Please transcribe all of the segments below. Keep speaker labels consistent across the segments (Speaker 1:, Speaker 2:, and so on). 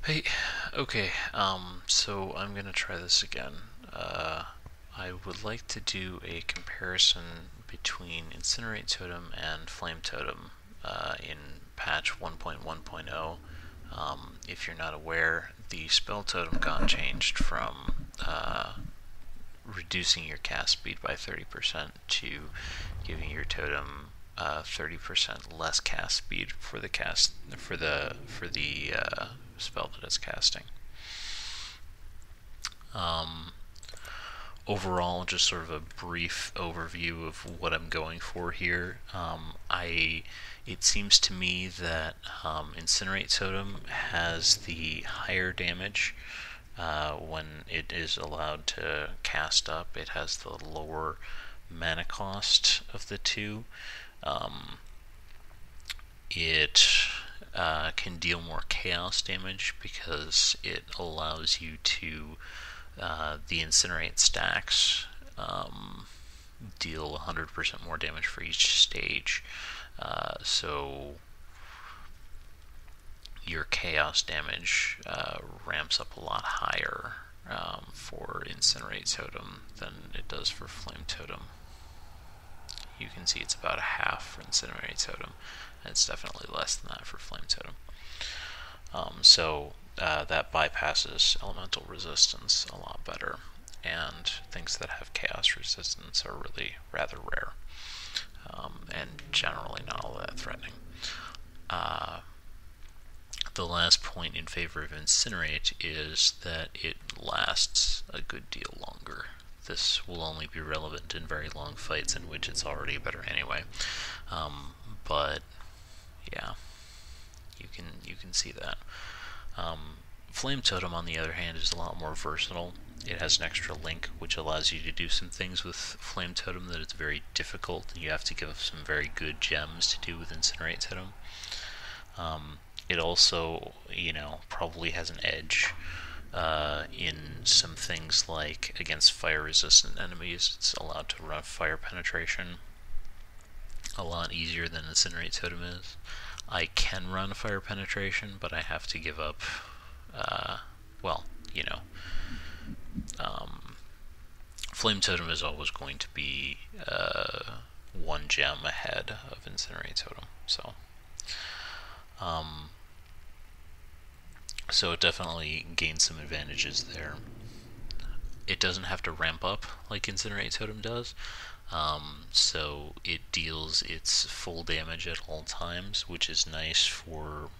Speaker 1: Hey, okay, so I'm gonna try this again. I would like to do a comparison between Incinerate Totem and Flame Totem in patch 1.1.0. If you're not aware, the spell totem got changed from reducing your cast speed by 30% to giving your totem 30% less cast speed for the spell that it's casting. Um, Overall, just sort of a brief overview of what I'm going for here. It seems to me that Incinerate Totem has the higher damage when it is allowed to cast up. It has the lower mana cost of the two. Um, it can deal more chaos damage because it allows you to the Incinerate stacks deal 100% more damage for each stage. So your chaos damage ramps up a lot higher for Incinerate Totem than it does for Flame Totem. You can see it's about a half for Incinerate Totem, and it's definitely less than that for Flame Totem. That bypasses elemental resistance a lot better, and things that have chaos resistance are really rather rare, and generally not all that threatening. The last point in favor of Incinerate is that it lasts a good deal longer. This will only be relevant in very long fights in which it's already better anyway. But yeah, you can see that. Flame Totem, on the other hand, is a lot more versatile. It has an extra link, which allows you to do some things with Flame Totem that it's very difficult. You have to give up some very good gems to do with Incinerate Totem. It also, probably has an edge in some things like against fire-resistant enemies. It's allowed to run fire penetration a lot easier than Incinerate Totem is. I can run fire penetration, but I have to give up, well, Flame Totem is always going to be one gem ahead of Incinerate Totem, so it definitely gains some advantages there. It doesn't have to ramp up like Incinerate Totem does, so it deals its full damage at all times, which is nice for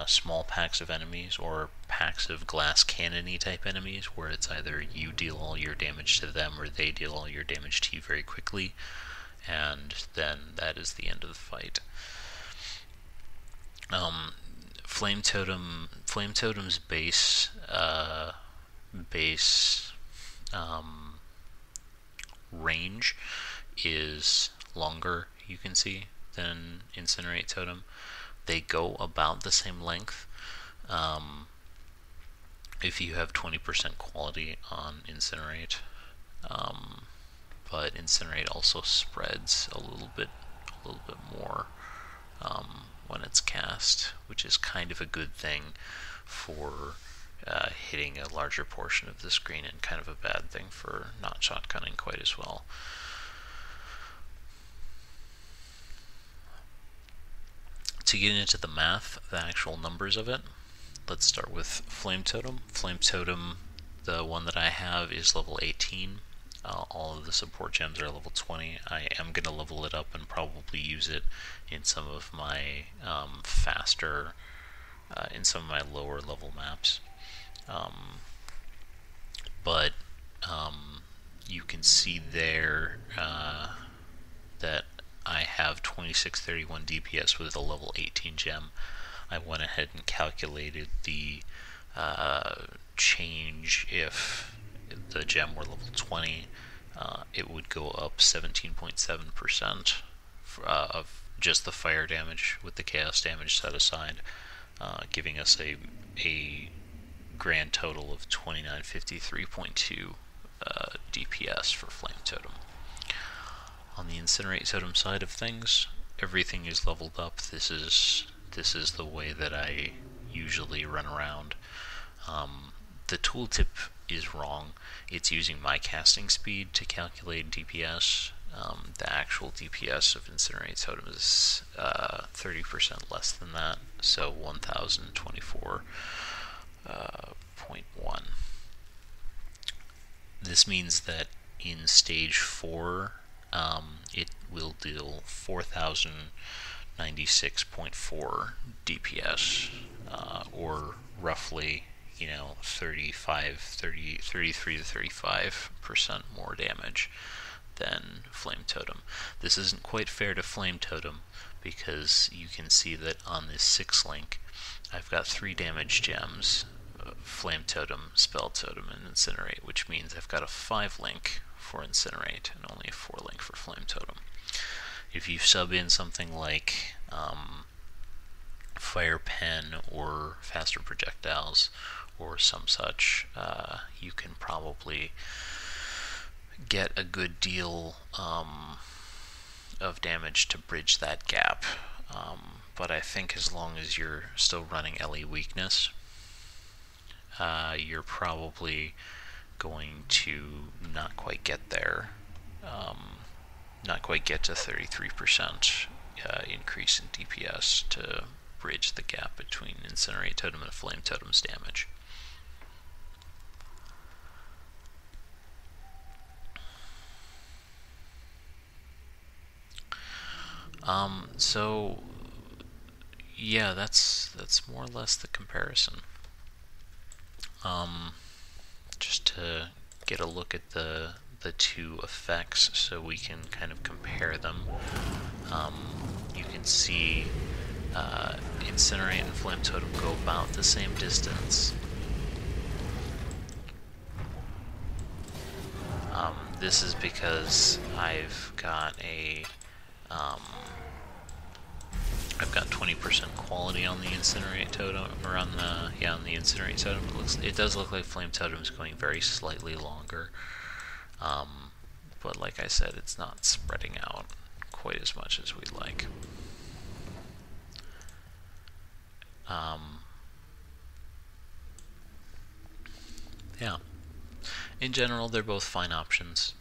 Speaker 1: small packs of enemies or packs of glass cannon-y type enemies, where it's either you deal all your damage to them or they deal all your damage to you very quickly, and then that is the end of the fight. Flame Totem's base range is longer, you can see, than Incinerate Totem. They go about the same length. If you have 20% quality on Incinerate, but Incinerate also spreads a little bit more when it's cast, which is kind of a good thing for hitting a larger portion of the screen, and kind of a bad thing for not shotgunning quite as well. To get into the math, the actual numbers of it, let's start with Flame Totem. Flame Totem, the one that I have, is level 18. All of the support gems are level 20. I am going to level it up and probably use it in some of my in some of my lower level maps. But you can see there that I have 2631 DPS with a level 18 gem. I went ahead and calculated the change if the gem were level 20. It would go up 17.7% of just the fire damage with the chaos damage set aside, giving us a grand total of 2953.2 DPS for Flame Totem. On the Incinerate Totem side of things, everything is leveled up. This is the way that I usually run around. The tooltip is wrong. It's using my casting speed to calculate DPS. The actual DPS of Incinerate Totem is 30% less than that, so 1024.1. This means that in stage 4, it will deal 4096.4 DPS, or roughly, 33 to 35% more damage than Flame Totem. This isn't quite fair to Flame Totem because you can see that on this 6 link I've got 3 damage gems, Flame Totem, Spell Totem, and Incinerate, which means I've got a 5 link for Incinerate and only a 4 link for Flame Totem. If you sub in something like Fire Pen or Faster Projectiles or some such, you can probably get a good deal of damage to bridge that gap. But I think as long as you're still running LE Weakness, you're probably going to not quite get there, not quite get to 33% increase in DPS to bridge the gap between Incinerate Totem and Flame Totem's damage. So yeah, that's more or less the comparison. Just to get a look at the two effects so we can kind of compare them. You can see Incinerate and Flame Totem go about the same distance. This is because I've got 20% quality on the Incinerate Totem, or on the Incinerate Totem. It does look like Flame Totem is going very slightly longer, but like I said, it's not spreading out quite as much as we'd like. Yeah. In general, they're both fine options.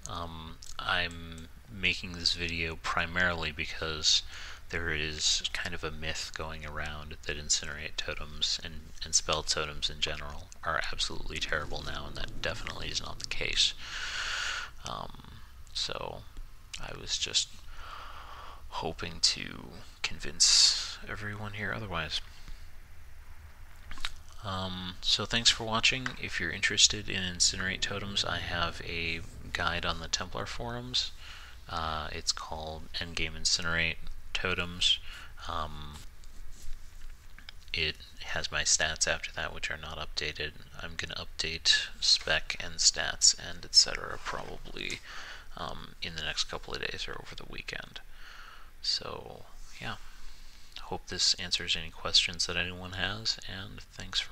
Speaker 1: I'm making this video primarily because there is kind of a myth going around that Incinerate Totems and Spell Totems in general are absolutely terrible now, and that definitely is not the case. So I was just hoping to convince everyone here otherwise. So thanks for watching. If you're interested in Incinerate Totems, I have a guide on the Templar forums. It's called Endgame Incinerate Totems. It has my stats after that, which are not updated. I'm going to update spec and stats and etc. probably in the next couple of days or over the weekend. So yeah, hope this answers any questions that anyone has, and thanks for